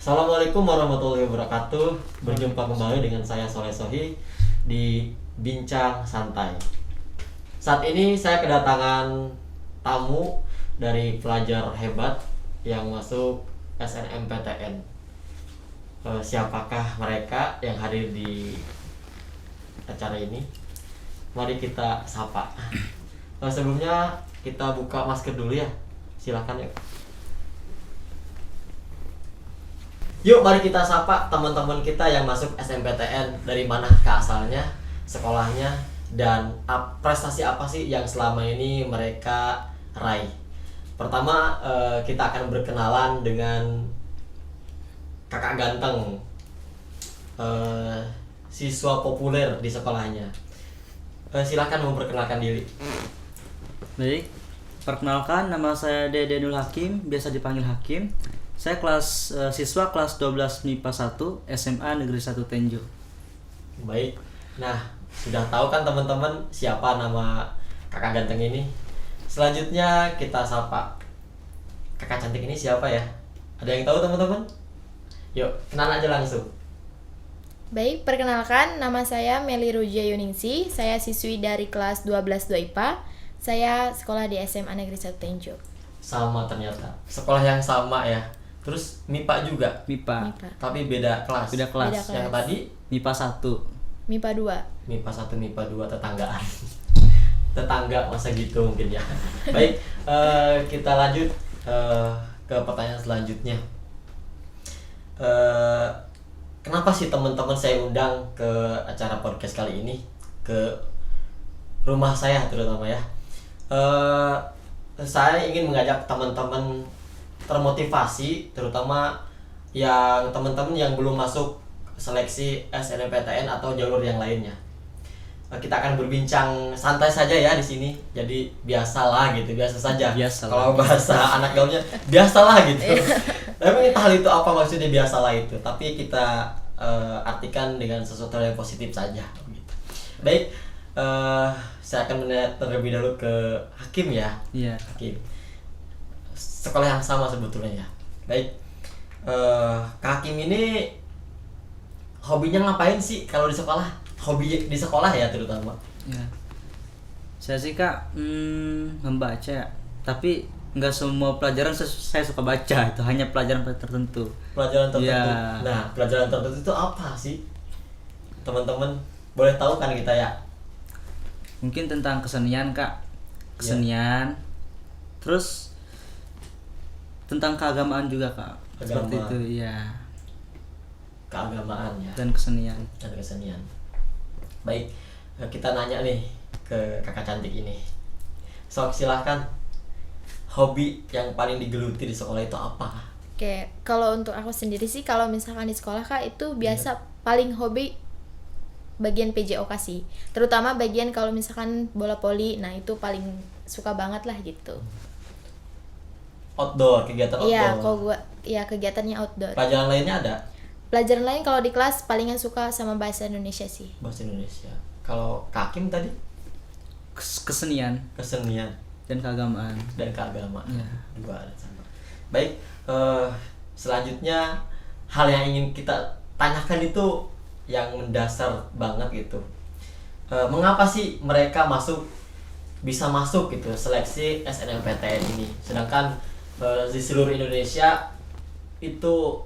Assalamualaikum warahmatullahi wabarakatuh. Berjumpa kembali dengan saya Soleh Sohi di Bincang Santai. Saat ini saya kedatangan tamu dari pelajar hebat yang masuk SNMPTN. Siapakah mereka yang hadir di acara ini? Mari kita sapa. Sebelumnya kita buka masker dulu ya. Silakan yuk. Yuk mari kita sapa teman-teman kita yang masuk SNMPTN, dari mana asalnya, sekolahnya, dan prestasi apa sih yang selama ini mereka raih. Pertama kita akan berkenalan dengan kakak ganteng, siswa populer di sekolahnya. Silakan memperkenalkan diri. Baik, perkenalkan, nama saya Dede Nul Hakim, biasa dipanggil Hakim. Saya siswa kelas 12 MIPA 1 SMA Negeri 1 Tenjo. Baik, nah sudah tahu kan teman-teman siapa nama kakak ganteng ini. Selanjutnya kita sapa kakak cantik ini siapa ya? Ada yang tahu teman-teman? Yuk, kenalan aja langsung. Baik, perkenalkan, nama saya Meli Ruja Yuningsi. Saya siswi dari kelas 12 2 IPA. Saya sekolah di SMA Negeri 1 Tenjo. Sama ternyata, sekolah yang sama ya. Terus MIPA juga, MIPA. tapi beda kelas. Beda kelas. Beda kelas. Yang tadi MIPA 1. MIPA 2. MIPA 1, MIPA 2 tetanggaan. Tetangga masa gitu mungkin ya. Baik, kita lanjut ke pertanyaan selanjutnya. Kenapa sih teman-teman saya undang ke acara podcast kali ini, ke rumah saya terutama ya. Saya ingin mengajak teman-teman termotivasi, terutama yang teman-teman yang belum masuk seleksi SNMPTN atau jalur yang lainnya. Kita akan berbincang santai saja ya di sini. Jadi biasalah gitu, biasa saja. Biasalah. Kalau bahasa anak gaulnya biasalah gitu. Tapi entah hal itu apa maksudnya biasalah itu. Tapi kita artikan dengan sesuatu yang positif saja. Gitu. Baik, saya akan melihat terlebih dahulu ke Hakim ya. Iya. Hakim. Sekolah yang sama sebetulnya ya. Baik, Kak Hakim ini hobinya ngapain sih kalau di sekolah? Hobi di sekolah ya terutama. Ya. Saya sih Kak membaca ya. Tapi nggak semua pelajaran saya suka baca, itu hanya pelajaran tertentu. Pelajaran tertentu. Ya. Nah, pelajaran tertentu itu apa sih? Teman-teman boleh tahu kan kita ya? Mungkin tentang kesenian Kak. Kesenian. Terus tentang keagamaan juga Kak. Agama. Seperti itu ya. Keagamaan ya. Dan kesenian. Dan kesenian. Baik, kita nanya nih ke kakak cantik ini. Sok, silahkan. Hobi yang paling digeluti di sekolah itu apa? Oke, kalau untuk aku sendiri sih, kalau misalkan di sekolah Kak, itu biasa paling hobi bagian PJOK sih. Terutama bagian kalau misalkan bola voli, nah itu paling suka banget lah gitu. Outdoor, kegiatan outdoor. Iya, kalau gua kegiatannya outdoor. Pelajaran lainnya ada? Pelajaran lain kalau di kelas palingan suka sama bahasa Indonesia sih. Bahasa Indonesia. Kalau Kakim tadi Kesenian kesenian dan keagamaan. dan keagamaan. Ya. Dua ada sama. Baik, selanjutnya hal yang ingin kita tanyakan itu yang mendasar banget gitu. Mengapa sih mereka bisa masuk gitu seleksi SNMPTN ini, sedangkan di seluruh Indonesia itu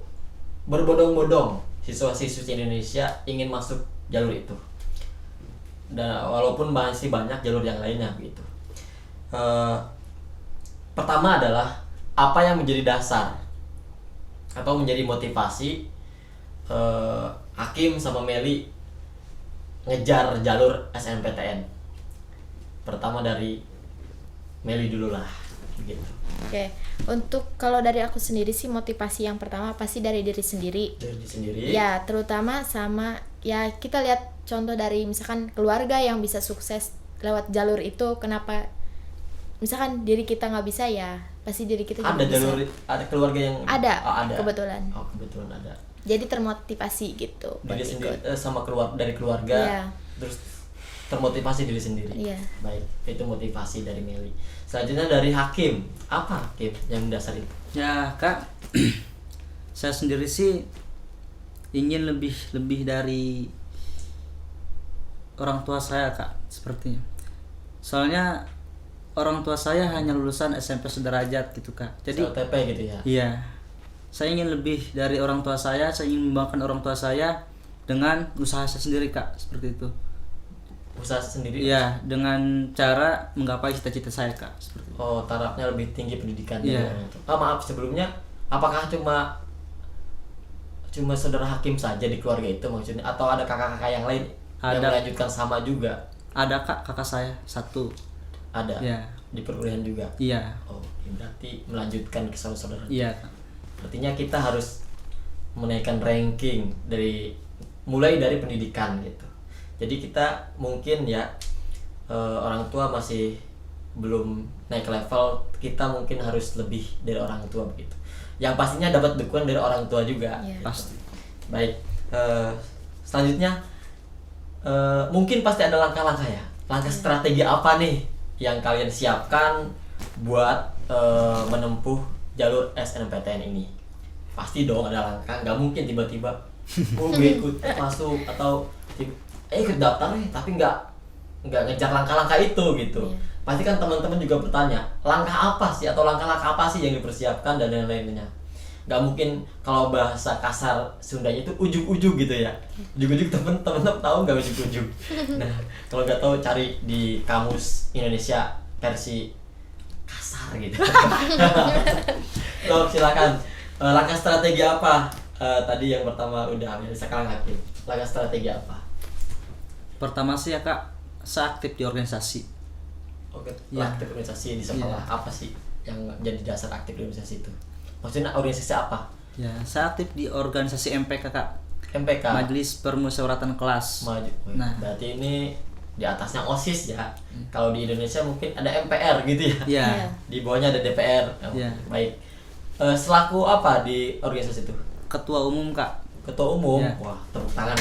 berbondong-bondong siswa-siswi Indonesia ingin masuk jalur itu, dan walaupun masih banyak jalur yang lainnya gitu. Pertama adalah apa yang menjadi dasar atau menjadi motivasi Hakim sama Meli ngejar jalur SNMPTN. Pertama dari Meli dulu lah gitu. Oke, untuk kalau dari aku sendiri sih, motivasi yang pertama pasti dari diri sendiri. Dari diri sendiri. Ya, terutama sama ya kita lihat contoh dari misalkan keluarga yang bisa sukses lewat jalur itu. Kenapa misalkan diri kita nggak bisa, ya pasti diri kita juga Ada bisa. jalur, ada keluarga yang Ada, ada. kebetulan. Oh, kebetulan ada. Jadi termotivasi gitu buat Diri sendiri ikut. sama dari keluarga. Iya. Terus termotivasi diri sendiri. Iya. Baik, itu motivasi dari Meli. Selanjutnya dari Hakim. Apa Hakim yang mendasar itu? Ya Kak, Saya sendiri sih ingin lebih dari orang tua saya Kak, sepertinya. Soalnya orang tua saya hanya lulusan SMP sederajat gitu Kak. Jadi OTP gitu ya. iya, saya ingin lebih dari orang tua saya ingin membanggakan orang tua saya dengan usaha saya sendiri Kak, seperti itu. Usaha sendiri. Iya, dengan cara menggapai cita-cita saya Kak, seperti itu. Oh, tarafnya lebih tinggi pendidikan Iya. dari orang tua. Ah, maaf sebelumnya, apakah cuma saudara Hakim saja di keluarga itu maksudnya, atau ada kakak-kakak yang lain yang Ada. melanjutkan sama juga? Ada Kak, kakak saya satu. Ada. Iya. Di perkuliahan juga. Iya. Oh, ya berarti melanjutkan ke saudara. Iya Kak. Artinya kita harus menaikkan ranking mulai dari pendidikan gitu. Jadi kita mungkin ya orang tua masih belum naik level, kita mungkin harus lebih dari orang tua begitu. Yang pastinya dapat dukungan dari orang tua juga. Iya. Pasti. Baik, selanjutnya mungkin pasti ada langkah-langkah ya. Langkah strategi apa nih yang kalian siapkan buat menempuh jalur SNMPTN ini? Pasti dong ada langkah, nggak mungkin tiba-tiba gue ikut masuk atau ikut daftar nih tapi nggak ngejar langkah-langkah itu gitu. Iya. Pasti kan teman-teman juga bertanya langkah apa sih atau langkah-langkah apa sih yang dipersiapkan dan lain-lainnya. Nggak mungkin kalau bahasa kasar Sundanya itu ujug-ujug gitu ya. Ujug-ujug temen-temen tahu nggak ujug-ujug? Nah kalau nggak tahu cari di kamus Indonesia versi kasar gitu. So, silakan. Langkah strategi apa? Tadi yang pertama udah sekarang Hakim. Langkah strategi apa? Pertama sih ya Kak, saya aktif di organisasi. Oke, Ya. aktif organisasi di sekolah apa sih yang jadi dasar aktif di organisasi itu? Maksudnya organisasi apa? Ya, saya aktif di organisasi MPK Kak, MPK. Majelis Permusyawaratan Kelas. Maju. Nah. Berarti ini di atasnya OSIS ya. Kalau di Indonesia mungkin ada MPR gitu ya. Ya, Iya. Di bawahnya ada DPR. Oh, Ya. Baik. Selaku apa di organisasi itu? Ketua Umum Kak. Ketua umum. Ya. Wah, tepuk tangan.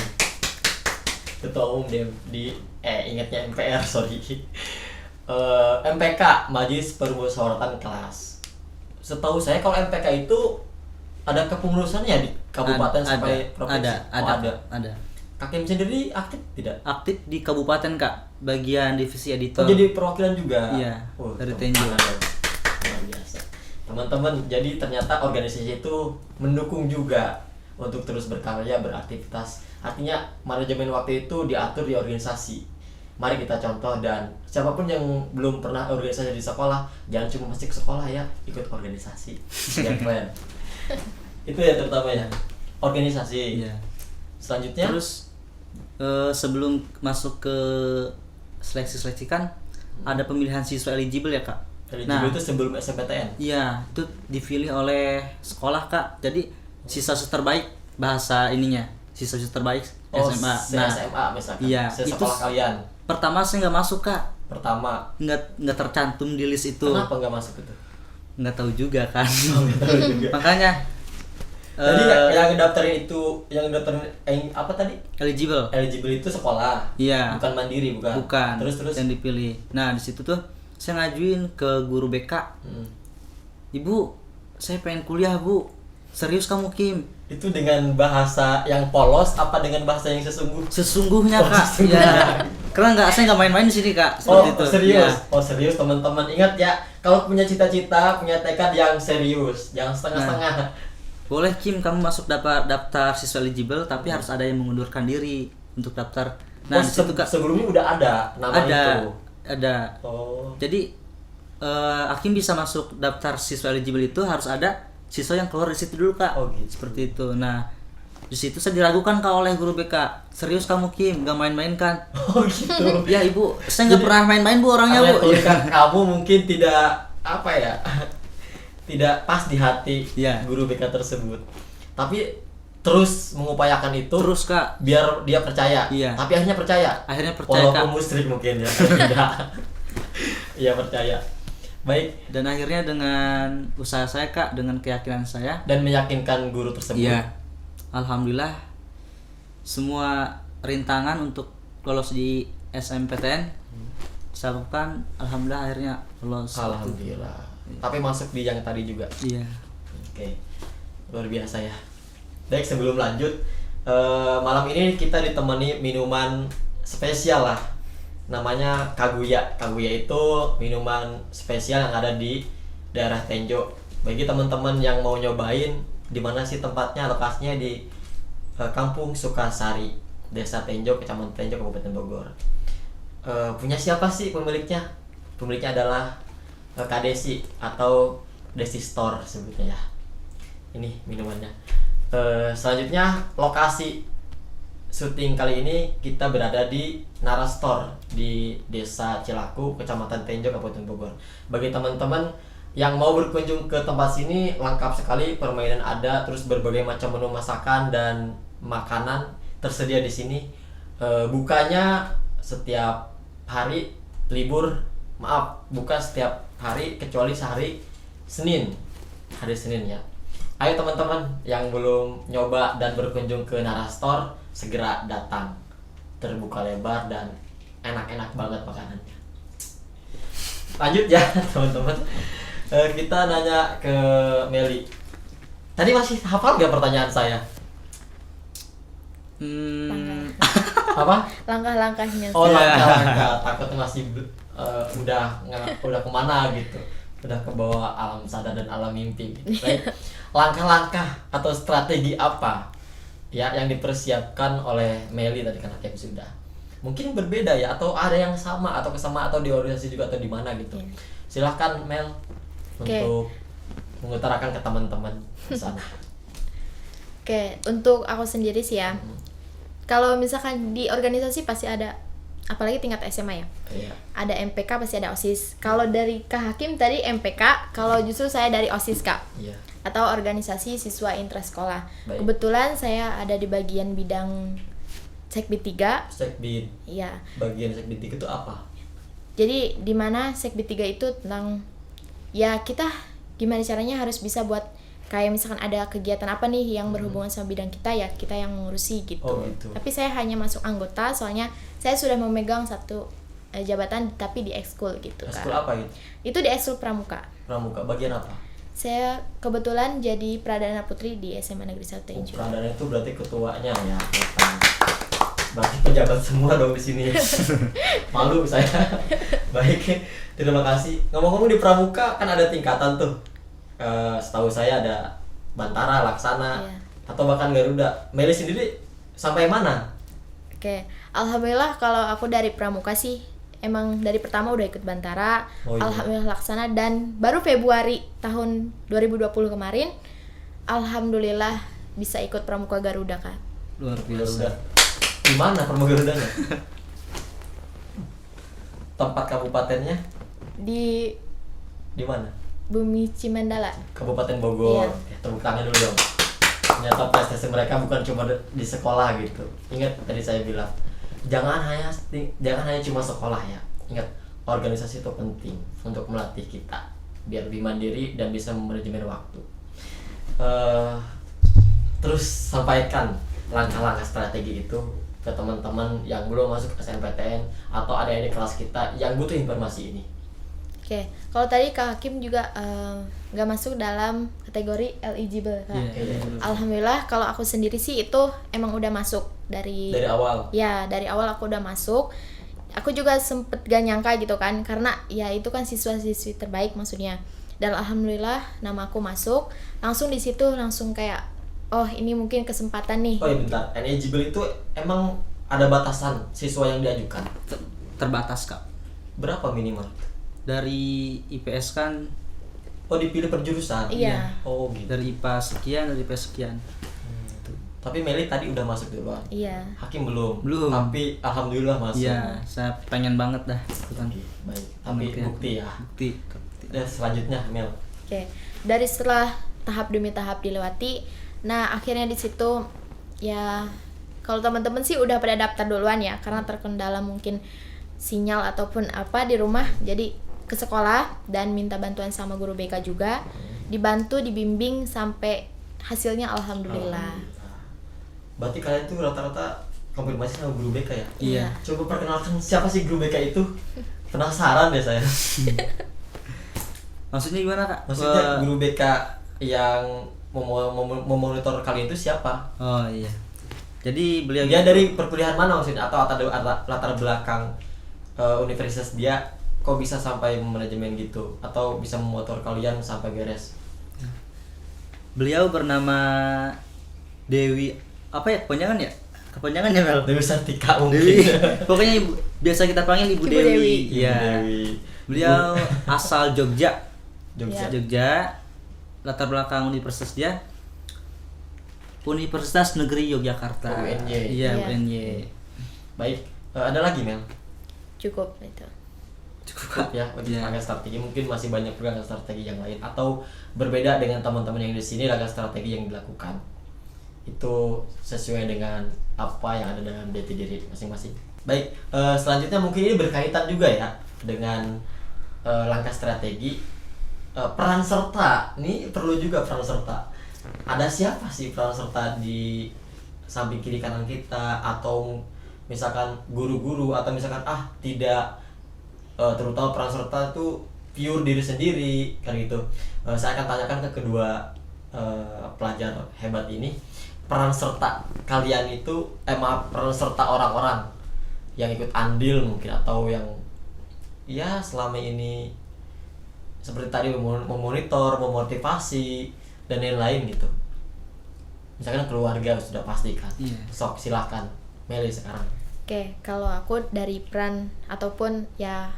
Ketua umum di ingatnya MPR, sorry. MPK, Majelis Permusyawaratan Kelas. Setahu saya kalau MPK itu ada kepengurusannya di kabupaten sampai provinsi. Ada. Hakim sendiri aktif tidak? Aktif di kabupaten Kak, bagian divisi Oh, editor. jadi perwakilan juga. Iya, dari tepuk Tenjo. tangan dong. Luar biasa. Teman-teman, jadi ternyata organisasi itu mendukung juga untuk terus berkarya, beraktivitas. Artinya manajemen waktu itu diatur di organisasi. Mari kita contoh, dan siapapun yang belum pernah organisasi di sekolah, jangan cuma masuk sekolah ya, ikut organisasi. Biar keren. Itu ya terutama ya. Organisasi. Iya. Selanjutnya Terus sebelum masuk ke seleksi kan ada pemilihan siswa eligible ya Kak. eligible itu sebelum SNMPTN. Iya, itu dipilih oleh sekolah Kak. Jadi siswa terbaik bahasa ininya, siswa terbaik SMA. Nah, SMA misalkan. iya, Sekolah itu kalian. pertama saya nggak masuk Kak, Pertama, nggak tercantum di list itu. kenapa nggak masuk itu? Nggak tahu juga kan. Tahu juga. Makanya Jadi yang daftarin itu, yang daftarin apa tadi? eligible. Eligible itu sekolah. Iya. Bukan mandiri, bukan. Bukan. Terus. Yang dipilih. Nah di situ tuh saya ngajuin ke guru BK. Hmm. Ibu, saya pengen kuliah Bu. Serius kamu Kim? Itu dengan bahasa yang polos apa dengan bahasa yang Sesungguhnya Oh, Kak. sesungguhnya. Ya. Karena saya nggak main-main di sini Kak. Oh, Seperti itu. serius. Ya. Oh, serius teman-teman. Ingat ya, kalau punya cita-cita, punya tekad yang serius, jangan setengah-setengah. Boleh Kim, kamu masuk daftar siswa eligible, tapi harus ada yang mengundurkan diri untuk daftar. Nah, Oh, di situ Kak sebelumnya udah ada nama itu. ada. Oh. Jadi Hakim bisa masuk daftar siswa eligible itu harus ada siswa yang keluar di situ dulu Kak. Oh, gitu. Seperti itu. Nah, di situ saya diragukan Kak oleh guru BK. Serius kamu Kim, nggak main-main kan? Oh, gitu. Ya Ibu, saya nggak pernah main-main Bu orangnya Karena Bu. tulisan kamu mungkin tidak apa ya, tidak pas di hati Iya. guru BK tersebut. Tapi terus mengupayakan itu Terus Kak, biar dia percaya. Iya. Tapi akhirnya percaya. akhirnya percaya Kak. Walaupun musyrik mungkin ya. Tidak. Iya percaya. Baik, Dan akhirnya dengan usaha saya Kak, dengan keyakinan saya, dan meyakinkan guru tersebut. iya, alhamdulillah semua rintangan untuk lolos di SNMPTN saya lakukan, alhamdulillah akhirnya lolos. Alhamdulillah. Tapi masuk di yang tadi juga. Iya. Oke. Luar biasa ya. Baik, sebelum lanjut, malam ini kita ditemani minuman spesial lah. Namanya Kaguya. Kaguya itu minuman spesial yang ada di daerah Tenjo. Bagi teman-teman yang mau nyobain, di mana sih tempatnya, lokasinya di Kampung Sukasari, Desa Tenjo, Kecamatan Tenjo, Kabupaten Bogor. Punya siapa sih pemiliknya? Pemiliknya adalah Kak Desi atau Desi Store sebutnya ya. Ini minumannya. Selanjutnya lokasi syuting kali ini kita berada di Nara Store di Desa Cilaku, Kecamatan Tenjo, Kabupaten Bogor. Bagi teman-teman yang mau berkunjung ke tempat sini, lengkap sekali, permainan ada, terus berbagai macam menu masakan dan makanan tersedia di sini. Bukanya setiap hari, buka setiap hari kecuali hari Senin ya. Ayo teman-teman yang belum nyoba dan berkunjung ke Nara Store, segera datang. Terbuka lebar dan enak-enak banget makanannya. Lanjut ya teman-teman. Kita nanya ke Meli. Tadi masih hafal gak pertanyaan saya? Apa? Langkah-langkahnya. Oh, langkah-langkah. Takutnya masih udah kemana gitu. Udah ke bawah alam sadar dan alam mimpi gitu. Baik. Langkah-langkah atau strategi apa ya yang dipersiapkan oleh Meli tadi, kan Hakim sudah. Mungkin berbeda ya, atau ada yang sama atau kesamaan, atau di organisasi juga, atau di mana gitu. Silahkan Mel untuk mengutarakan ke teman-teman di sana. Oke, untuk aku sendiri sih ya. Kalau misalkan di organisasi pasti ada, apalagi tingkat SMA ya. Iya. Ada MPK, pasti ada OSIS. Kalau dari Kak Hakim tadi MPK, kalau justru saya dari OSIS Kak. Iya. Atau organisasi siswa intrasekolah. Baik. Kebetulan saya ada di bagian bidang Sekbid 3. Sekbid. Iya. Bagian Sekbid 3 itu apa? Jadi di mana Sekbid 3 itu tentang ya kita gimana caranya harus bisa buat kayak misalkan ada kegiatan apa nih yang berhubungan sama bidang kita, ya kita yang mengurusi gitu. Oh, gitu. Tapi saya hanya masuk anggota, soalnya saya sudah memegang satu jabatan tapi di ekskul gitu kan. Ekskul apa gitu? Itu di ekskul pramuka. Pramuka bagian apa? Saya kebetulan jadi Pradana Putri di SMA Negeri 1 Tenjo. Pradana itu berarti ketuanya ya. Berarti pejabat semua dong di sini. Malu saya. Baik, terima kasih. Ngomong-ngomong di pramuka kan ada tingkatan tuh. Setahu saya ada Bantara, Laksana, Iya. atau bahkan Garuda. Meli sendiri sampai mana? Oke, alhamdulillah kalau aku dari pramuka sih emang dari pertama udah ikut Bantara, Oh, iya. alhamdulillah Laksana, dan baru Februari tahun 2020 kemarin alhamdulillah bisa ikut pramuka Garuda Kak. Luar Garuda. biasa. Di mana pramuka Garudanya? Tempat kabupatennya Di di mana? Bumi Cimandala. Kabupaten Bogor. Iya. Ya, tepuk tangan dulu dong. Ternyata prestasi mereka bukan cuma di sekolah gitu. Ingat tadi saya bilang, jangan hanya cuma sekolah ya. Ingat, organisasi itu penting untuk melatih kita biar lebih mandiri dan bisa memanajemen waktu. Terus sampaikan langkah-langkah strategi itu ke teman-teman yang belum masuk SNPTN atau adik-adik kelas kita yang butuh informasi ini. Oke, kalau tadi Kak Hakim juga nggak masuk dalam kategori eligible Kak. Iya. Alhamdulillah kalau aku sendiri sih itu emang udah masuk dari awal. Ya, dari awal aku udah masuk. Aku juga sempet gak nyangka gitu kan, karena ya itu kan siswa-siswi terbaik maksudnya. Dan alhamdulillah nama aku masuk, langsung di situ langsung kayak oh ini mungkin kesempatan nih. Oh iya bentar, eligible itu emang ada batasan siswa yang diajukan? Terbatas Kak. Berapa minimal? Dari IPS kan, Oh dipilih per jurusan? Iya. Oh gitu. dari IPA sekian, dari IPS sekian. Tapi Meli tadi udah masuk duluan. Iya. Hakim belum. Belum. Tapi alhamdulillah masuk. Iya, saya pengen banget dah. Itu kan. Oke, baik. Tapi Oke. bukti ya. Bukti. Dan selanjutnya Mel. Oke. Dari setelah tahap demi tahap dilewati, nah akhirnya di situ ya kalau teman-teman sih udah pada daftar duluan ya, karena terkendala mungkin sinyal ataupun apa di rumah, jadi ke sekolah dan minta bantuan sama guru BK juga, dibantu, dibimbing sampai hasilnya alhamdulillah. Berarti kalian tuh rata-rata konfirmasi sama guru BK ya? Iya. Coba perkenalkan siapa sih guru BK itu? Penasaran deh saya. Maksudnya gimana Kak? Maksudnya guru BK yang memonitor kalian itu siapa? Oh iya. Jadi beliau Dia dari perkuliahan mana maksudnya, atau latar belakang universitas dia kok bisa sampai manajemen gitu, atau bisa memotor kalian sampai beres? beliau bernama Dewi apa ya kepanjangan ya? Kepanjangannya Mel? Dewi Sartika mungkin. Dewi. Pokoknya biasa kita panggil Ibu Ibu Dewi. Dewi. Iya. Ibu Dewi. Beliau asal Jogja. Jogja. Ya. Jogja. Latar belakang universitas dia Universitas Negeri Yogyakarta. UNY. Iya, Iya. UNY. Baik, ada lagi Mel? Cukup itu. Cukup ya untuk Iya. raga strategi. Mungkin masih banyak juga raga strategi yang lain, atau berbeda dengan teman-teman yang di sini. Raga strategi yang dilakukan itu sesuai dengan apa yang ada dalam jati diri masing-masing. Baik, selanjutnya mungkin ini berkaitan juga ya dengan langkah strategi. Peran serta, ini perlu juga peran serta. Ada siapa sih peran serta di samping kiri kanan kita, atau misalkan guru-guru, atau misalkan tidak, terutama peran serta itu pure diri sendiri kan gitu. Saya akan tanyakan ke kedua pelajar hebat ini, peran serta kalian itu peran serta orang-orang yang ikut andil mungkin, atau yang ya selama ini seperti tadi memonitor, memotivasi dan lain-lain gitu. Misalkan keluarga sudah pasti kan. Iya. Sok silahkan Meli sekarang. Oke, kalau aku dari peran ataupun ya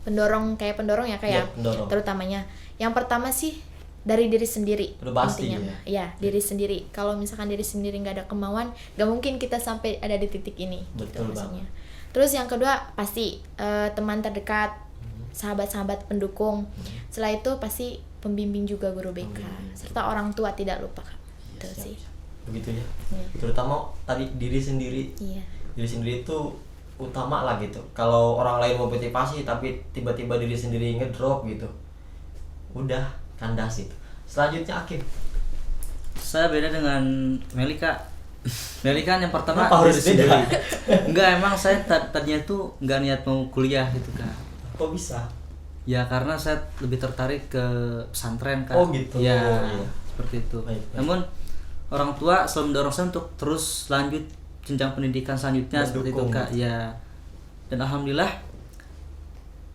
pendorong ya Iya, kayak pendorong. terutamanya. Yang pertama sih dari diri sendiri. Udah pasti intinya ya. mah. Ya, diri sendiri. Kalau misalkan diri sendiri nggak ada kemauan, nggak mungkin kita sampai ada di titik ini. Betul gitu maksudnya. Terus yang kedua pasti teman terdekat, sahabat-sahabat pendukung. Setelah itu pasti pembimbing juga guru BK, serta orang tua tidak lupa Kak. Itu Iya, siap, sih. siap. Begitu ya. Iya. Terutama tadi diri sendiri. Iya. Diri sendiri itu utama lah gitu. Kalau orang lain mau motivasi tapi tiba-tiba diri sendiri ngedrop gitu, udah kandas itu. Selanjutnya Akim. Saya beda dengan Melika. Meli kan yang pertama Kenapa harus diri beda? sendiri. Enggak, emang saya tadinya tuh nggak niat mau kuliah gitu Kak. Kok bisa? Ya karena saya lebih tertarik ke pesantren Kak. Oh, gitu. Ya, Iya. seperti itu. Baik, baik. Namun orang tua selalu mendorong saya untuk terus lanjut jenjang pendidikan selanjutnya seperti itu Mendukung. Kak. Ya. Dan alhamdulillah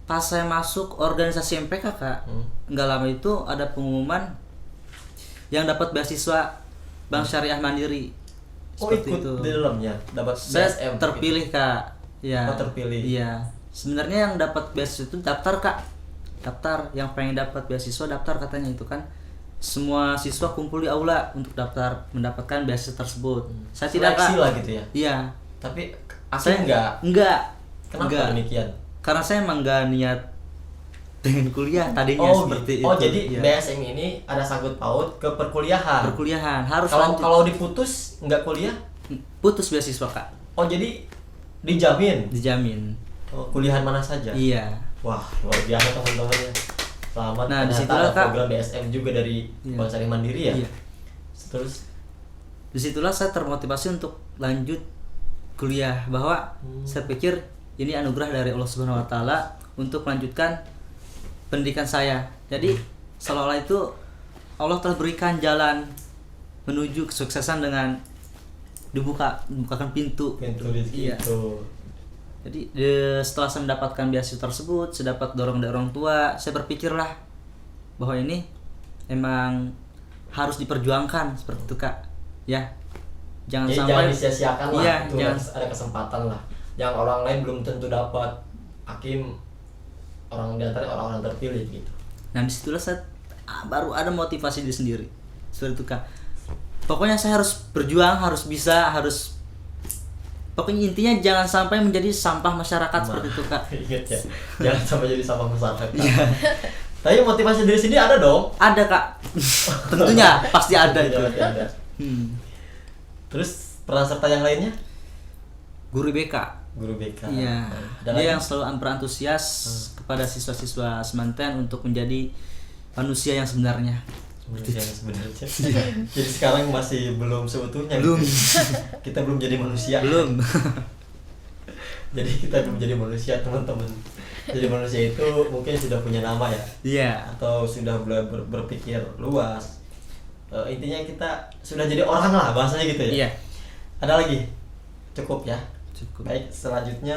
pas saya masuk organisasi MPK Kak, nggak lama itu ada pengumuman yang dapat beasiswa Bank Syariah Mandiri. Oh, Seperti ikut itu. di dalamnya dapat Saya BSM terpilih Kak. Ya. Oh, terpilih. Iya. Sebenarnya yang dapat beasiswa itu daftar Kak. Daftar yang pengen dapat beasiswa daftar katanya itu kan. Semua siswa kumpul di aula untuk daftar mendapatkan beasiswa tersebut. Saya tidak Seleksi Kak. lah gitu ya. Iya. Tapi Saya Akim enggak. Enggak. Kenapa Enggak. demikian? Karena saya emang enggak niat pengen kuliah tadinya Oh, seperti gitu. Oh, itu. jadi Iya. BSM ini ada sangkut paut ke perkuliahan. Perkuliahan harus Kalau lanjut. kalau diputus nggak kuliah, Putus beasiswa Kak. oh jadi dijamin. Dijamin. Oh, kuliahan mana saja. Iya. Wah, luar biasa teman-teman ya. Selamat. Nah, Ternyata disitulah, ada Kak. program BSM juga dari Iya. Bank Syariah Mandiri ya. Iya. Terus Disitulah saya termotivasi untuk lanjut kuliah, bahwa saya pikir ini anugerah dari Allah Subhanahu Wa Taala untuk melanjutkan pendidikan saya. Jadi seolah-olah itu Allah telah berikan jalan menuju kesuksesan dengan dibukakan pintu. rezeki Iya. itu. Jadi setelah saya mendapatkan beasiswa tersebut, saya dapat dorong dari orang tua, saya berpikirlah bahwa ini emang harus diperjuangkan seperti itu Kak. Ya. Jangan Jadi sampai jangan disia-siakan lah. Iya, Itu jangan. ada kesempatan lah. Yang orang lain belum tentu dapat. Hakim orang di antara orang-orang terpilih gitu. Nah disitulah saya baru ada motivasi diri sendiri seperti itu Kak. Pokoknya saya harus berjuang, harus bisa, harus pokoknya intinya jangan sampai menjadi sampah masyarakat seperti itu Kak. Ingat ya, jangan sampai jadi sampah masyarakat. Iya. Tapi motivasi diri sendiri ada dong. Ada Kak. Tentunya pasti ada itu. Pasti ada. Terus peran serta yang lainnya? Guru BK. Guru BK. Iya. Ada Dia lagi? yang selalu berantusias kepada siswa-siswa semanten untuk menjadi manusia yang sebenarnya. Manusia yang sebenarnya. Jadi sekarang masih belum seutuhnya. Belum. Gitu. Kita belum jadi manusia. Belum. Jadi kita belum jadi manusia, teman-teman. Jadi manusia itu mungkin sudah punya nama ya, Iya. atau sudah berpikir luas. intinya kita sudah jadi orang lah bahasanya gitu ya. Iya. Ada lagi? Cukup ya. Cukup. Baik, selanjutnya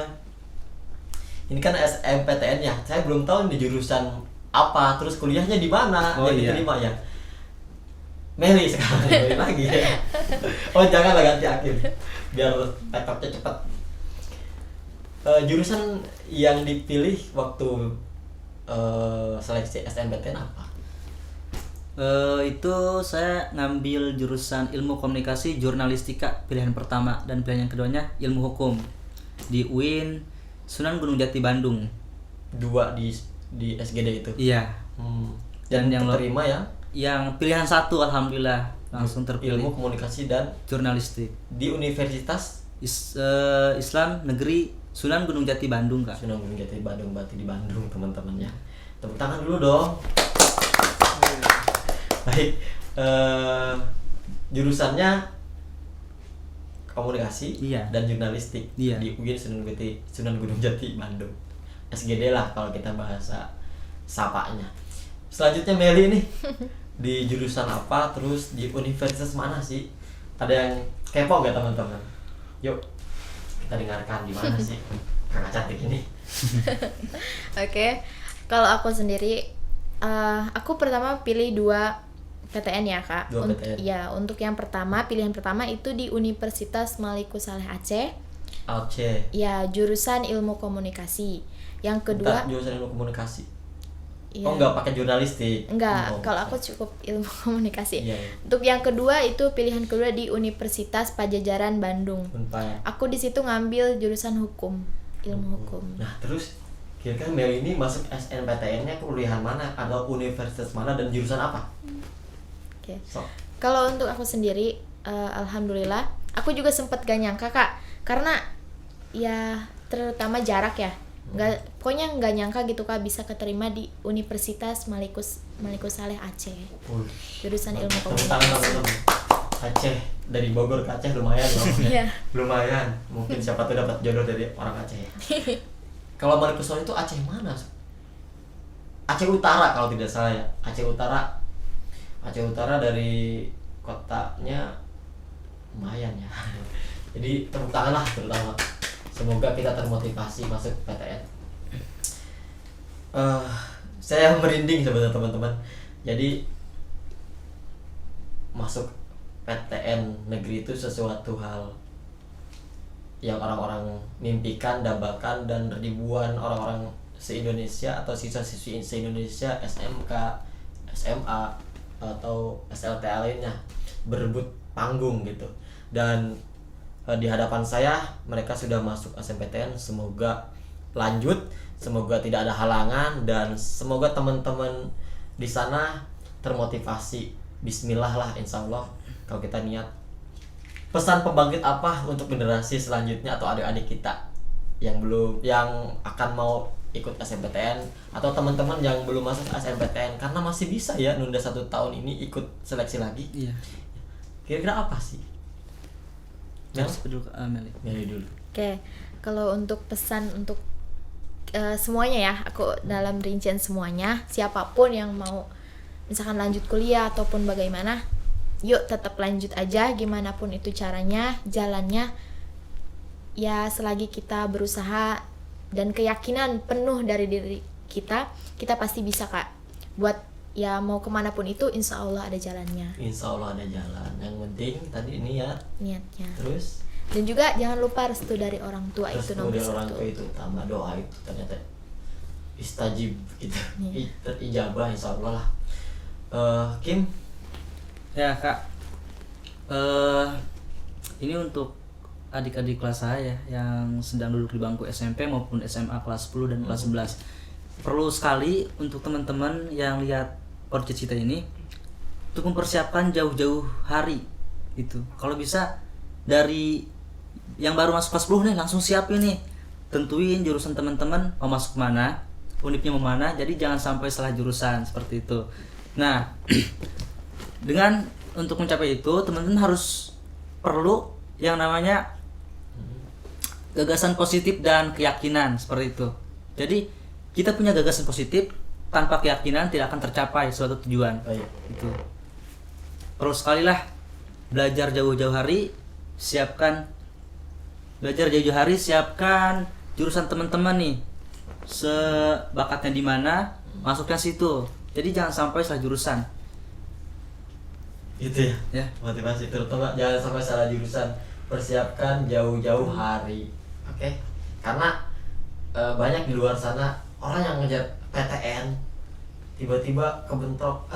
ini kan SMPTN ya. Saya belum tahu di jurusan apa, terus kuliahnya di mana Oh, yang iya. diterima ya. Meli sekarang Meli lagi ya. Oh janganlah ganti akhir biar laptopnya cepat. Jurusan yang dipilih waktu seleksi SNMPTN apa? Itu saya ngambil jurusan ilmu komunikasi jurnalistika pilihan pertama, dan pilihan yang keduanya ilmu hukum di UIN Sunan Gunung Jati Bandung. Dua di SGD itu. Iya. Dan yang terima ya Yang pilihan satu alhamdulillah langsung terpilih. ilmu komunikasi dan Jurnalistik di Universitas Islam Negeri Sunan Gunung Jati Bandung, Kak. Sunan Gunung Jati Bandung, berarti di Bandung teman-teman ya. Tepuk tangan dulu dong. Baik, jurusannya komunikasi Iya. dan jurnalistik Iya. di UIN Sunan Gunung Jati Bandung. SGD lah kalau kita bahasa sapanya. Selanjutnya Meli nih di jurusan apa, terus di universitas mana sih? Ada yang kepo gak teman-teman? Yuk kita dengarkan di mana sih kakak cantik ini. Oke, kalau aku sendiri, aku pertama pilih 2 PTN ya kak. Dua PTN. Ya, untuk yang pertama, pilihan pertama itu di Universitas Malikus Saleh Aceh. Aceh. Ya, jurusan ilmu komunikasi. Yang kedua, Bentar, jurusan ilmu komunikasi. ya, Oh enggak pakai jurnalistik. enggak, Oh, kalau aku cukup ilmu komunikasi. Iya, iya. Untuk yang kedua itu pilihan kedua di Universitas Pajajaran Bandung. Unpad. Aku di situ ngambil jurusan hukum, ilmu hukum. Nah terus kira-kira Mel ini masuk SNPTN-nya kuliahan mana atau universitas mana dan jurusan apa? Oke. So, Kalau untuk aku sendiri, alhamdulillah, aku juga sempat gak nyangka kak, karena ya terutama jarak ya, pokoknya nggak nyangka gitu kak bisa keterima di Universitas Malikus Saleh Aceh, jurusan ilmu tepuk tangan, komunikasi. teman-teman. Aceh dari Bogor ke Aceh lumayan loh. Iya. Lumayan. Mungkin siapa tuh dapat jodoh dari orang Aceh. Kalau Malikus itu Aceh mana? Aceh Utara kalau tidak salah ya. Aceh Utara. Aceh Utara dari kotanya lumayan ya. Jadi tepuk tangan lah terutama. Semoga kita termotivasi masuk PTN. Saya merinding sebenarnya teman-teman. Jadi masuk PTN negeri itu sesuatu hal yang orang-orang mimpikan, dambakan, dan ribuan orang-orang se-Indonesia atau siswa-siswi se-Indonesia SMK, SMA atau SLTA lainnya berebut panggung gitu. Dan di hadapan saya mereka sudah masuk SMPTN. Semoga lanjut, semoga tidak ada halangan, dan semoga teman-teman di sana termotivasi. Bismillah lah, insya Allah kalau kita niat. Pesan pembangkit apa untuk generasi selanjutnya atau adik-adik kita yang akan mau ikut SNMPTN atau teman-teman yang belum masuk SNMPTN, karena masih bisa ya nunda 1 tahun ini ikut seleksi lagi. Iya. Kira-kira apa sih? Mel? Dulu ke Meli. Meli dulu. Oke, kalau untuk pesan untuk semuanya ya, aku dalam rincian semuanya, siapapun yang mau misalkan lanjut kuliah ataupun bagaimana, yuk tetap lanjut aja, gimana pun itu caranya, jalannya. Ya selagi kita berusaha dan keyakinan penuh dari diri kita pasti bisa kak. Buat ya mau kemana pun itu, insya Allah ada jalannya. Insya Allah ada jalan. Yang penting tadi ini ya. Niatnya. Terus Dan juga jangan lupa restu dari orang tua, itu restu nomor dari orang 1. tua itu tambah doa itu ternyata istajib gitu. Iya. Terijabah insya Allah lah. Kim, Ya kak, ini untuk adik-adik kelas saya yang sedang duduk di bangku SMP maupun SMA kelas 10 dan kelas 11. Perlu sekali untuk teman-teman yang lihat podcast kita ini untuk mempersiapkan jauh-jauh hari itu. Kalau bisa dari yang baru masuk kelas 10 nih langsung siapin nih. Tentuin jurusan teman-teman mau masuk mana, unipnya mau mana, jadi jangan sampai salah jurusan seperti itu. Nah, dengan untuk mencapai itu teman-teman harus perlu yang namanya gagasan positif dan keyakinan seperti itu. Jadi kita punya gagasan positif, tanpa keyakinan tidak akan tercapai suatu tujuan. baik. Itu. perlu sekali lah belajar jauh-jauh hari, siapkan jurusan teman-teman nih, sebakatnya di mana masuknya situ. Jadi jangan sampai salah jurusan. Gitu ya. Ya. Motivasi terutama jangan sampai salah jurusan. Persiapkan jauh-jauh hari. Oke. Karena banyak di luar sana orang yang ngejar PTN tiba-tiba kebentrok,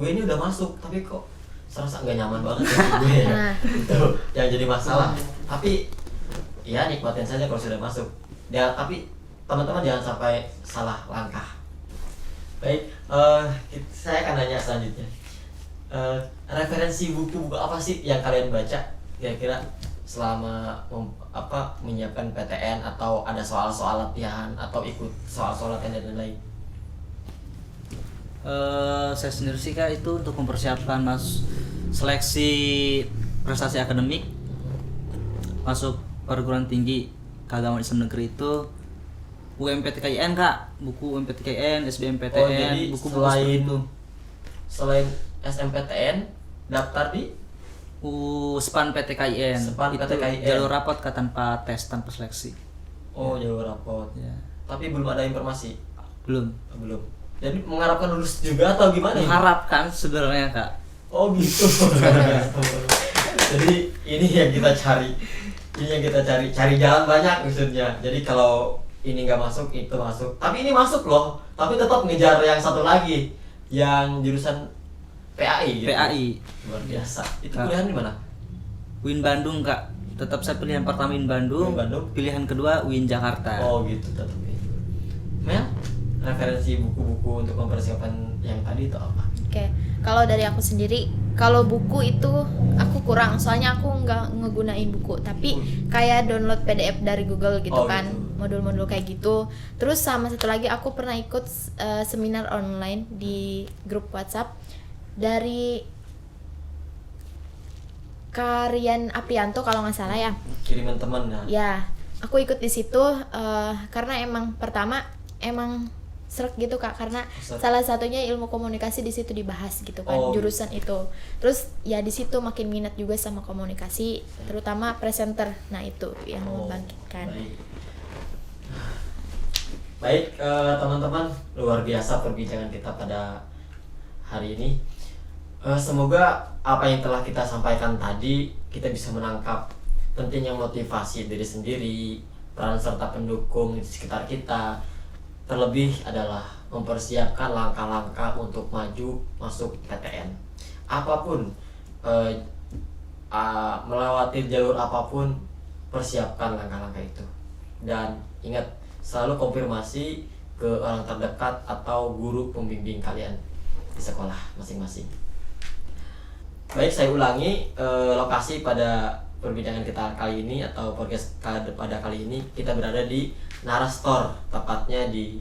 gue ini udah masuk tapi kok serasa nggak nyaman banget ya gue ya. Nah. Itu yang jadi masalah. Tapi ya nikmatin saja kalau sudah masuk. Ya, tapi teman-teman jangan sampai salah langkah. Baik, saya akan nanya selanjutnya. Referensi buku-buku apa sih yang kalian baca kira-kira selama menyiapkan PTN, atau ada soal-soal latihan atau ikut soal-soal latihan dan lain-lain? Saya sendiri sih Kak, itu untuk mempersiapkan seleksi prestasi akademik masuk perguruan tinggi keagamaan Islam negeri itu UMPTKIN Kak, buku UMPTKIN, SBMPTN, jadi buku-buku seperti itu. Selain SMPTN daftar di SPAN PTKIN. SPAN itu PTKIN. jalur rapot Kak, tanpa tes, tanpa seleksi. jalur rapot. Ya. Tapi belum ada informasi. Belum. Belum. Jadi mengharapkan lulus juga atau gimana? Mengharapkan sebenarnya Kak. Oh gitu. Jadi ini yang kita cari. Cari jalan banyak maksudnya. Jadi kalau ini nggak masuk, itu masuk. Tapi ini masuk loh. Tapi tetap ngejar yang satu lagi, yang jurusan PAI gitu. PAI. Luar biasa. Itu Kak. kuliahan di mana? UIN Bandung Kak. Tetap saya pilihan pertama UIN Bandung. UIN Bandung. Pilihan kedua UIN Jakarta. Oh gitu tetap. Mel, referensi buku-buku untuk mempersiapkan yang tadi itu apa? Oke, kalau dari aku sendiri, kalau buku itu aku kurang, soalnya aku nggak ngegunain buku, tapi kayak download PDF dari Google gitu Oh, kan, gitu. modul-modul kayak gitu. Terus sama satu lagi aku pernah ikut seminar online di grup WhatsApp dari Karian Aprianto kalau nggak salah ya. Kiriman teman ya. Ya, aku ikut di situ karena emang pertama emang srek gitu Kak, karena Srek. salah satunya ilmu komunikasi di situ dibahas gitu kan, Oh, jurusan itu. Terus ya di situ makin minat juga sama komunikasi, terutama presenter. Nah, itu yang membangkitkan. Baik, teman-teman, luar biasa perbincangan kita pada hari ini. Semoga apa yang telah kita sampaikan tadi kita bisa menangkap pentingnya motivasi diri sendiri, peran serta pendukung di sekitar kita. Terlebih adalah mempersiapkan langkah-langkah untuk maju masuk PTN. Apapun, melewati jalur apapun, persiapkan langkah-langkah itu. Dan ingat, selalu konfirmasi ke orang terdekat atau guru pembimbing kalian di sekolah masing-masing. Baik, saya ulangi, lokasi pada perbincangan kita kali ini atau podcast pada kali ini kita berada di Narastor, tepatnya di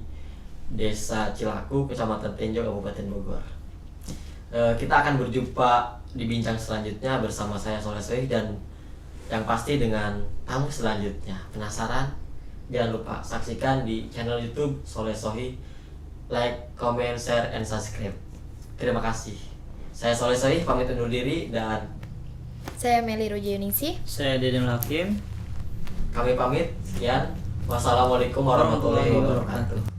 Desa Cilaku, Kecamatan Tenjo, Kabupaten Bogor. Kita akan berjumpa di bincang selanjutnya bersama saya Soleh Soih, dan yang pasti dengan tamu selanjutnya. Penasaran? Jangan lupa saksikan di channel YouTube Soleh Soih. Like, comment, share, and subscribe. Terima kasih. Saya Soleh Soih pamit undur diri, dan Saya Meli Rojayuningsih. Saya Deden Hakim. kami pamit. Sekian. Wassalamualaikum warahmatullahi wabarakatuh.